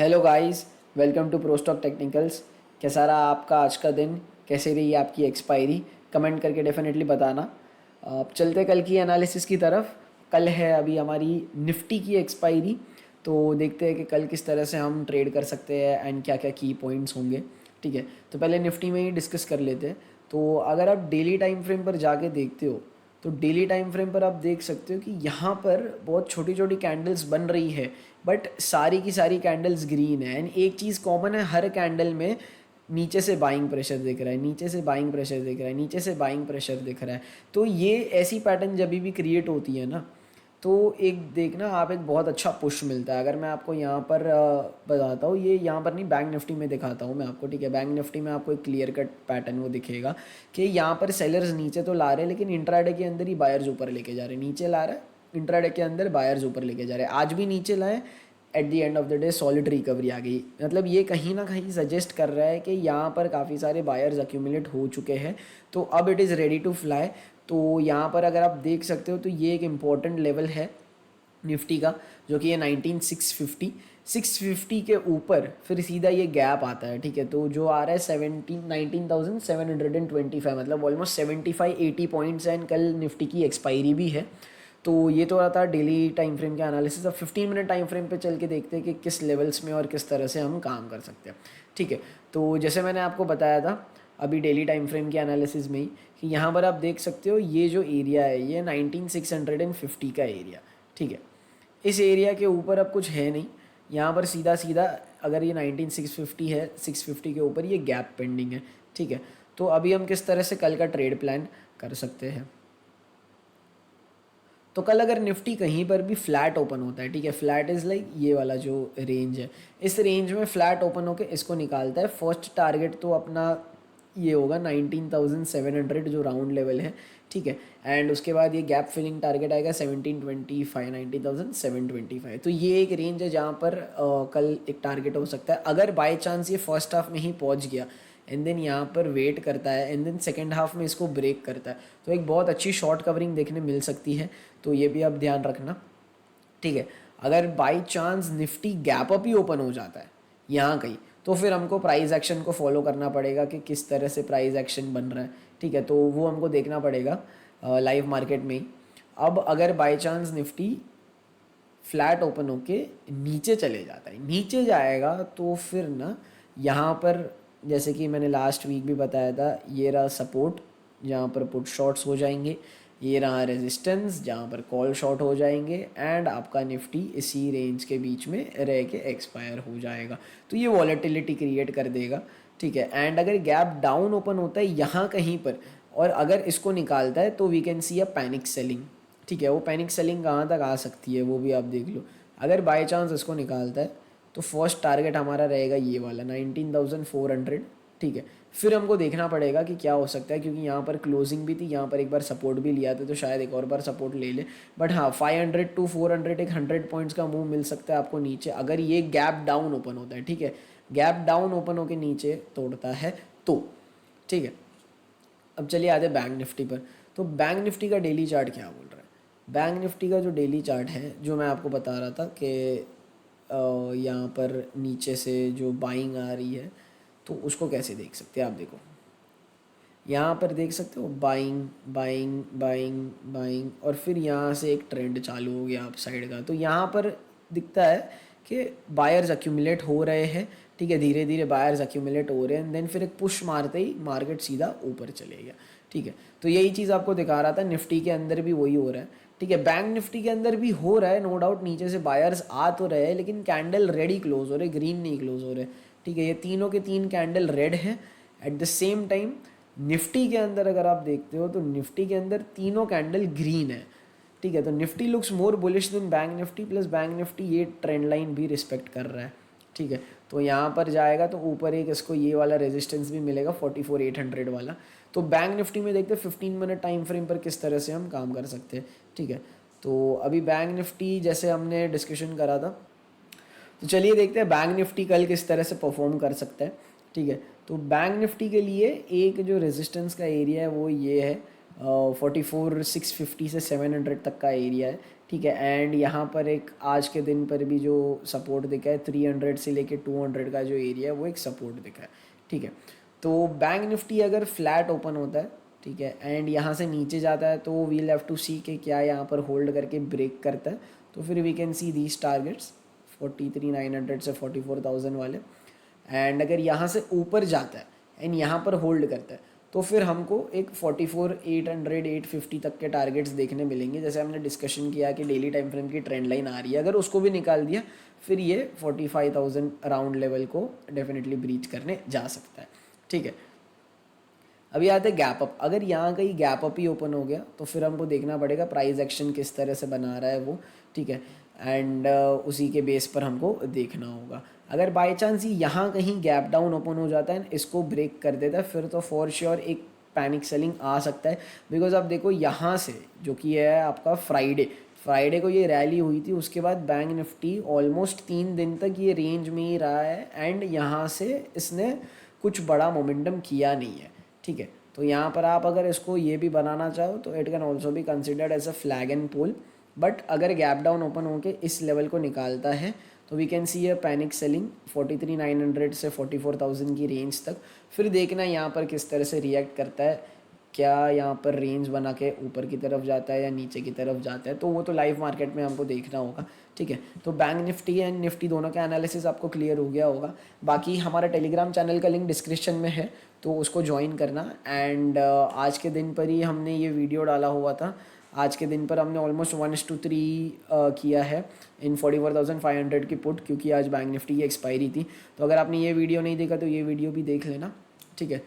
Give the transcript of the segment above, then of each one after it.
Hello guys, welcome to Prostock technicals. कैसा रहा आपका आज का दिन? कैसे रही आपकी एक्सपायरी? कमेंट करके डेफिनेटली बताना। अब चलते कल की एनालिसिस की तरफ। कल है अभी हमारी निफ्टी की एक्सपायरी, तो देखते हैं कि कल किस तरह से हम ट्रेड कर सकते हैं एंड क्या क्या की पॉइंट्स होंगे। ठीक है, तो पहले निफ्टी में ही डिस्कस कर लेते हैं। तो अगर आप डेली टाइम फ्रेम पर जाके देखते हो तो डेली टाइम फ्रेम पर आप देख सकते हो कि यहाँ पर बहुत छोटी छोटी कैंडल्स बन रही है, बट सारी की सारी कैंडल्स ग्रीन है। एंड एक चीज़ कॉमन है, हर कैंडल में नीचे से बाइंग प्रेशर दिख रहा है, नीचे से बाइंग प्रेशर दिख रहा है, नीचे से बाइंग प्रेशर दिख रहा है। तो ये ऐसी पैटर्न जब भी क्रिएट होती है ना, तो एक देखना आप, एक बहुत अच्छा पुश मिलता है। अगर मैं आपको यहाँ पर बताता हूँ, ये यहाँ पर नहीं, बैंक निफ्टी में दिखाता हूँ मैं आपको। ठीक है, बैंक निफ्टी में आपको एक क्लियर कट पैटर्न वो दिखेगा कि यहाँ पर सेलर्स नीचे तो ला रहे हैं, लेकिन इंट्राडे के अंदर ही बायर्स ऊपर लेके जा रहे हैं। नीचे ला रहा है, इंट्राडे के अंदर बायर्स ऊपर लेके जा रहे हैं। आज भी नीचे लाए, at the end of the day solid recovery आ गई। मतलब ये कहीं ना कहीं सजेस्ट कर रहा है कि यहाँ पर काफ़ी सारे बायर्स अक्यूमुलेट हो चुके हैं, तो अब it is ready to fly. तो यहाँ पर अगर आप देख सकते हो तो ये एक इम्पॉर्टेंट लेवल है निफ्टी का, जो कि ये 19650 के ऊपर फिर सीधा ये गैप आता है। ठीक है, तो जो आ रहा है 19,725, मतलब ऑलमोस्ट 75-80 पॉइंट्स एंड कल निफ्टी की एक्सपायरी भी है। तो ये तो रहा था डेली टाइम फ्रेम का एनालिसिस। अब 15 मिनट टाइम फ्रेम पे चल के देखते हैं कि किस लेवल्स में और किस तरह से हम काम कर सकते हैं। ठीक है, तो जैसे मैंने आपको बताया था अभी डेली टाइम फ्रेम के एनालिसिस में ही, कि यहाँ पर आप देख सकते हो ये जो एरिया है ये 19,650 का एरिया। ठीक है, इस एरिया के ऊपर अब कुछ है नहीं। यहाँ पर सीधा सीधा अगर ये 19,650 है, 650 के ऊपर ये गैप पेंडिंग है। ठीक है, तो अभी हम किस तरह से कल का ट्रेड प्लान कर सकते हैं। तो कल अगर निफ्टी कहीं पर भी फ्लैट ओपन होता है, ठीक है, फ्लैट इज़ लाइक ये वाला जो रेंज है, इस रेंज में फ्लैट ओपन होकर इसको निकालता है, फर्स्ट टारगेट तो अपना ये होगा 19,700 जो राउंड लेवल है। ठीक है, एंड उसके बाद ये गैप फिलिंग टारगेट आएगा 1725, 19,725। तो ये एक रेंज है जहाँ पर कल एक टारगेट हो सकता है। अगर बाय चांस ये फर्स्ट हाफ में ही पहुँच गया एंड देन यहाँ पर वेट करता है एंड देन सेकेंड हाफ में इसको ब्रेक करता है, तो एक बहुत अच्छी शॉर्ट कवरिंग देखने मिल सकती है। तो ये भी आप ध्यान रखना। ठीक है, अगर by chance Nifty gap up he open हो जाता है यहाँ कहीं, तो फिर हमको प्राइस एक्शन को फॉलो करना पड़ेगा कि किस तरह से प्राइस एक्शन बन रहा है। ठीक है, तो वो हमको देखना पड़ेगा लाइव मार्केट में ही। अब अगर by chance Nifty flat open होके नीचे चले जाता है, नीचे जाएगा, तो फिर ना यहाँ पर जैसे कि मैंने लास्ट वीक भी बताया था, ये रहा सपोर्ट जहाँ पर पुट शॉट्स हो जाएंगे, ये रहा रेजिस्टेंस जहाँ पर कॉल शॉट हो जाएंगे, एंड आपका निफ्टी इसी रेंज के बीच में रह के एक्सपायर हो जाएगा। तो ये वॉलेटिलिटी क्रिएट कर देगा। ठीक है, एंड अगर गैप डाउन ओपन होता है यहाँ कहीं पर और अगर इसको निकालता है, तो we can see a panic selling. ठीक है, वो पैनिक सेलिंग कहाँ तक आ सकती है वो भी आप देख लो। अगर बाय चांस इसको निकालता है तो फर्स्ट टारगेट हमारा रहेगा ये वाला 19,400। ठीक है, फिर हमको देखना पड़ेगा कि क्या हो सकता है, क्योंकि यहाँ पर क्लोजिंग भी थी, यहाँ पर एक बार सपोर्ट भी लिया था, तो शायद एक और बार सपोर्ट ले ले। बट हाँ, 500 टू 400 एक 100 पॉइंट्स का मूव मिल सकता है आपको नीचे, अगर ये गैप डाउन ओपन होता है। ठीक है, गैप डाउन ओपन होकर नीचे तोड़ता है तो। ठीक है, अब चलिए आते बैंक निफ्टी पर। तो बैंक निफ्टी का डेली चार्ट क्या बोल रहा है? बैंक निफ्टी का जो डेली चार्ट है, जो मैं आपको बता रहा था कि यहाँ पर नीचे से जो बाइंग आ रही है, तो उसको कैसे देख सकते हैं आप? देखो यहाँ पर देख सकते हो, बाइंग बाइंग बाइंग बाइंग, और फिर यहाँ से एक ट्रेंड चालू हो गया अप साइड का। तो यहाँ पर दिखता है कि बायर्स अक्यूमुलेट हो रहे हैं। ठीक है, धीरे धीरे बायर्स अक्यूमुलेट हो रहे हैं, देन फिर एक पुश मारते ही मार्केट सीधा ऊपर चले गया। ठीक है, तो यही चीज़ आपको दिखा रहा था, निफ्टी के अंदर भी वही हो रहा है। ठीक है, बैंक निफ्टी के अंदर भी हो रहा है, नो डाउट, नीचे से बायर्स आ तो रहे हैं, लेकिन कैंडल रेड ही क्लोज हो रहे, ग्रीन नहीं क्लोज हो रहे। ठीक है, ये तीनों के तीन कैंडल रेड हैं। At the same time Nifty के अंदर अगर आप देखते हो तो निफ्टी के अंदर तीनों कैंडल ग्रीन है। ठीक है, तो Nifty looks more bullish than Bank Nifty, plus Bank Nifty ये ट्रेंड लाइन भी रिस्पेक्ट कर रहा है। ठीक है, तो यहाँ पर जाएगा तो ऊपर एक इसको ये वाला रेजिस्टेंस भी मिलेगा 44,800 वाला। तो बैंक निफ्टी में देखते हैं 15 मिनट टाइम फ्रेम पर किस तरह से हम काम कर सकते हैं। ठीक है, तो अभी बैंक निफ्टी जैसे हमने डिस्कशन करा था, तो चलिए देखते हैं बैंक निफ्टी कल किस तरह से परफॉर्म कर सकता है। ठीक है, तो बैंक निफ्टी के लिए एक जो रेजिस्टेंस का एरिया है वो ये है, 44,650 से 700 तक का एरिया है। ठीक है। एंड यहाँ पर एक आज के दिन पर भी जो सपोर्ट दिखा है 300 से लेके 200 का जो एरिया है वो एक सपोर्ट दिखा है, ठीक है। तो बैंक निफ्टी अगर फ्लैट ओपन होता है, ठीक है, एंड यहाँ से नीचे जाता है तो वील हैव टू सी कि क्या यहाँ पर होल्ड करके ब्रेक करता है, तो फिर we can see these targets 43,900 से 44,000 वाले। एंड अगर यहाँ से ऊपर जाता है एंड यहाँ पर होल्ड करता है तो फिर हमको एक 44,800 850 तक के टारगेट्स देखने मिलेंगे। जैसे हमने डिस्कशन किया कि डेली टाइम फ्रेम की ट्रेंड लाइन आ रही है, अगर उसको भी निकाल दिया फिर ये 45,000 राउंड लेवल को डेफिनेटली ब्रीच करने जा सकता है, ठीक है। अभी आते हैं गैप अप। अगर यहाँ कहीं गैप अप ही ओपन हो गया तो फिर हमको देखना पड़ेगा प्राइस एक्शन किस तरह से बना रहा है वो, ठीक है। एंड उसी के बेस पर हमको देखना होगा। अगर बाई चांस ही यहाँ कहीं गैप डाउन ओपन हो जाता है, इसको ब्रेक कर देता है, फिर तो फॉर श्योर एक पैनिक सेलिंग आ सकता है। बिकॉज आप देखो यहाँ से जो कि है आपका फ्राइडे को ये रैली हुई थी, उसके बाद बैंक निफ्टी ऑलमोस्ट 3 दिन तक ये रेंज में ही रहा है एंड यहाँ से इसने कुछ बड़ा मोमेंटम किया नहीं है, ठीक है। तो यहाँ पर आप अगर इसको ये भी बनाना चाहो तो इट कैन ऑल्सो भी considered as a flag and pole. But अगर गैप डाउन ओपन होके इस लेवल को निकालता है तो we can see a panic selling 43,900 से 44,000 की रेंज तक। फिर देखना यहाँ पर किस तरह से रिएक्ट करता है, क्या यहाँ पर रेंज बना के ऊपर की तरफ जाता है या नीचे की तरफ जाता है, तो वो तो लाइव मार्केट में हमको देखना होगा, ठीक है। तो बैंक निफ्टी एंड निफ्टी दोनों का एनालिसिस आपको क्लियर हो गया होगा। बाकी हमारा टेलीग्राम चैनल का लिंक डिस्क्रिप्शन में है, तो उसको ज्वाइन करना। एंड आज के दिन पर ही हमने ये वीडियो डाला हुआ था। आज के दिन पर हमने ऑलमोस्ट 1:3 किया है इन 44,500 की पुट, क्योंकि आज बैंक निफ्टी की एक्सपायरी थी। तो अगर आपने ये वीडियो नहीं देखा तो ये वीडियो भी देख लेना, ठीक है।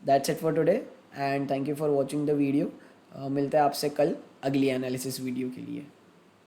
That's it for today and thank you for watching the video. मिलता है आपसे कल अगली एनालिसिस वीडियो के लिए।